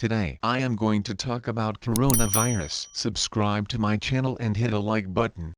Today I am going to talk about coronavirus. Subscribe to my channel and hit a like button.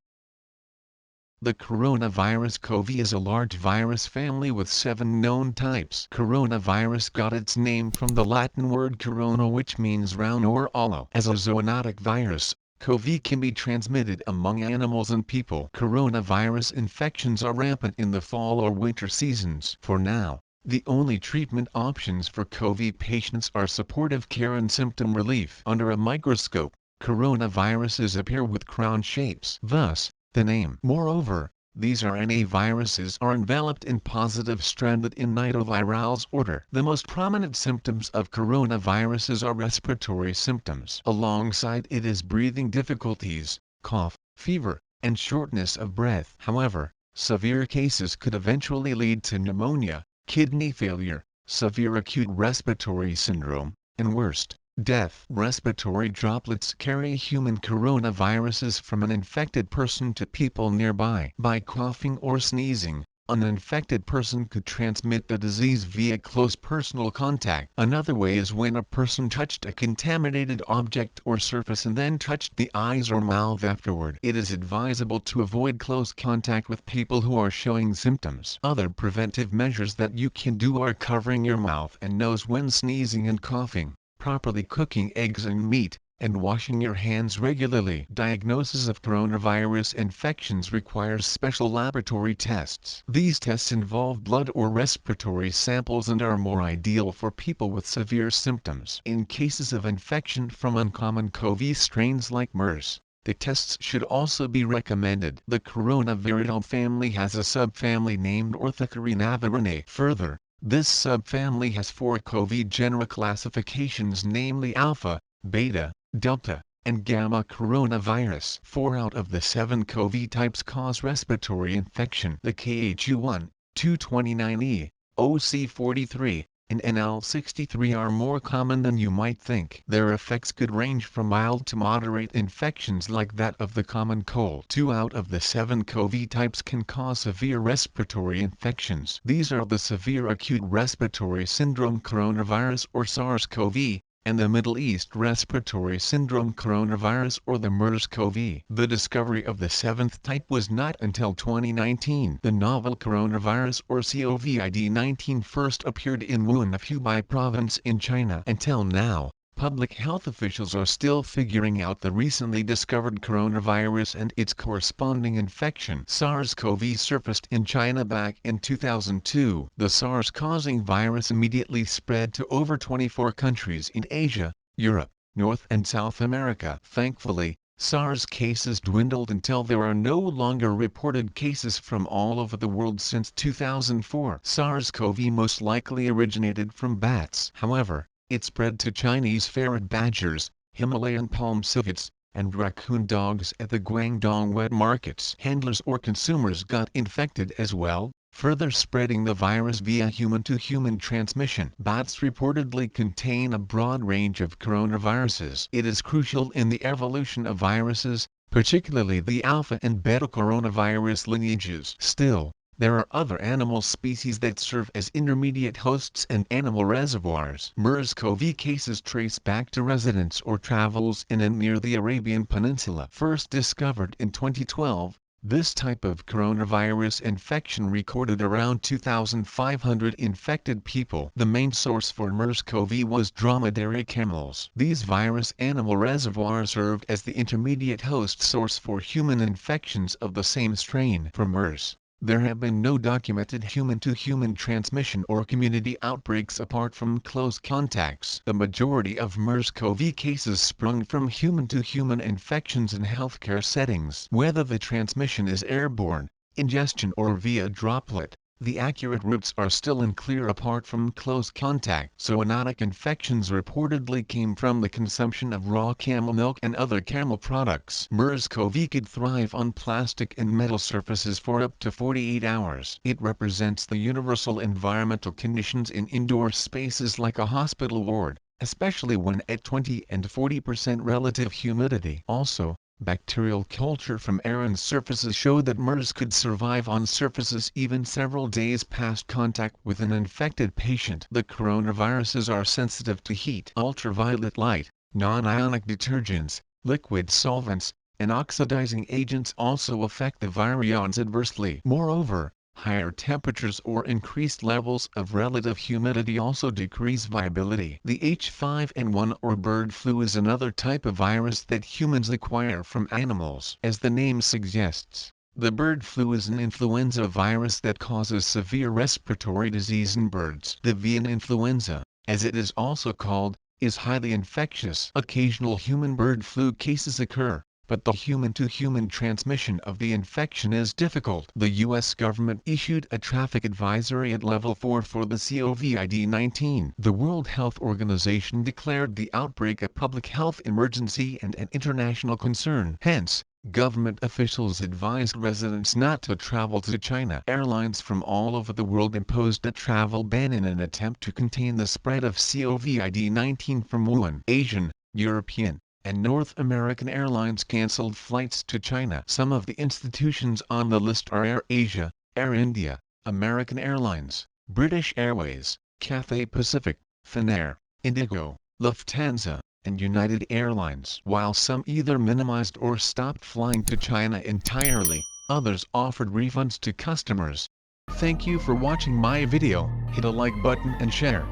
The coronavirus CoV is a large virus family with 7 known types. Coronavirus got its name from the Latin word corona, which means round or hollow. As a zoonotic virus, CoV can be transmitted among animals and people. Coronavirus infections are rampant in the fall or winter seasons. For now, the only treatment options for CoV patients are supportive care and symptom relief. Under a microscope, coronaviruses appear with crown shapes. Thus, the name. Moreover, these RNA viruses are enveloped in positive-stranded in nidovirales order. The most prominent symptoms of coronaviruses are respiratory symptoms. Alongside it is breathing difficulties, cough, fever, and shortness of breath. However, severe cases could eventually lead to pneumonia, kidney failure, severe acute respiratory syndrome, and worst, death. Respiratory droplets carry human coronaviruses from an infected person to people nearby. By coughing or sneezing, an infected person could transmit the disease via close personal contact. Another way is when a person touched a contaminated object or surface and then touched the eyes or mouth afterward. It is advisable to avoid close contact with people who are showing symptoms. Other preventive measures that you can do are covering your mouth and nose when sneezing and coughing, properly cooking eggs and meat, and washing your hands regularly. Diagnosis of coronavirus infections requires special laboratory tests. These tests involve blood or respiratory samples and are more ideal for people with severe symptoms. In cases of infection from uncommon CoV strains like MERS, the tests should also be recommended. The coronaviridal family has a subfamily named Orthocarinavirinae. Further, this subfamily has 4 CoV genera classifications, namely alpha, beta, delta, and gamma. Coronavirus. 4 out of the 7 CoV types cause respiratory infection. The KHU1, 229E, OC43, and NL63 are more common than you might think. Their effects could range from mild to moderate infections like that of the common cold. 2 out of the 7 CoV types can cause severe respiratory infections. These are the severe acute respiratory syndrome coronavirus or SARS-CoV, and the Middle East Respiratory Syndrome coronavirus or the MERS-CoV. The discovery of the 7th type was not until 2019. The novel coronavirus or COVID-19 first appeared in Wuhan, Hubei province in China. Until now, public health officials are still figuring out the recently discovered coronavirus and its corresponding infection. SARS-CoV surfaced in China back in 2002. The SARS-causing virus immediately spread to over 24 countries in Asia, Europe, North and South America. Thankfully, SARS cases dwindled until there are no longer reported cases from all over the world since 2004. SARS-CoV most likely originated from bats. However, it spread to Chinese ferret badgers, Himalayan palm civets, and raccoon dogs at the Guangdong wet markets. Handlers or consumers got infected as well, further spreading the virus via human-to-human transmission. Bats reportedly contain a broad range of coronaviruses. It is crucial in the evolution of viruses, particularly the alpha and beta coronavirus lineages. Still, there are other animal species that serve as intermediate hosts and animal reservoirs. MERS-CoV cases trace back to residents or travels in and near the Arabian Peninsula. First discovered in 2012, this type of coronavirus infection recorded around 2,500 infected people. The main source for MERS-CoV was dromedary camels. These virus animal reservoirs served as the intermediate host source for human infections of the same strain. For MERS, there have been no documented human-to-human transmission or community outbreaks apart from close contacts. The majority of MERS-CoV cases sprung from human-to-human infections in healthcare settings. Whether the transmission is airborne, ingestion or via droplet, the accurate routes are still unclear apart from close contact. Zoonotic infections reportedly came from the consumption of raw camel milk and other camel products. MERS-CoV could thrive on plastic and metal surfaces for up to 48 hours. It represents the universal environmental conditions in indoor spaces like a hospital ward, especially when at 20 and 40% relative humidity. Also, Bacterial culture from Aaron's surfaces showed that MERS could survive on surfaces even several days past contact with an infected patient. The coronaviruses are sensitive to heat, ultraviolet light, non-ionic detergents, liquid solvents, and oxidizing agents also affect the virions adversely. Moreover, higher temperatures or increased levels of relative humidity also decrease viability. The H5N1 or bird flu is another type of virus that humans acquire from animals. As the name suggests, the bird flu is an influenza virus that causes severe respiratory disease in birds. The avian influenza, as it is also called, is highly infectious. Occasional human-bird flu cases occur, but the human-to-human transmission of the infection is difficult. The U.S. government issued a traffic advisory at level 4 for the COVID-19. The World Health Organization declared the outbreak a public health emergency and an international concern. Hence, government officials advised residents not to travel to China. Airlines from all over the world imposed a travel ban in an attempt to contain the spread of COVID-19 from Wuhan. Asian, European, and North American airlines canceled flights to China. Some of the institutions on the list are Air Asia, Air India, American Airlines, British Airways, Cathay Pacific, Finnair, Indigo, Lufthansa, and United Airlines. While some either minimized or stopped flying to China entirely, others offered refunds to customers. Thank you for watching my video. Hit a like button and share.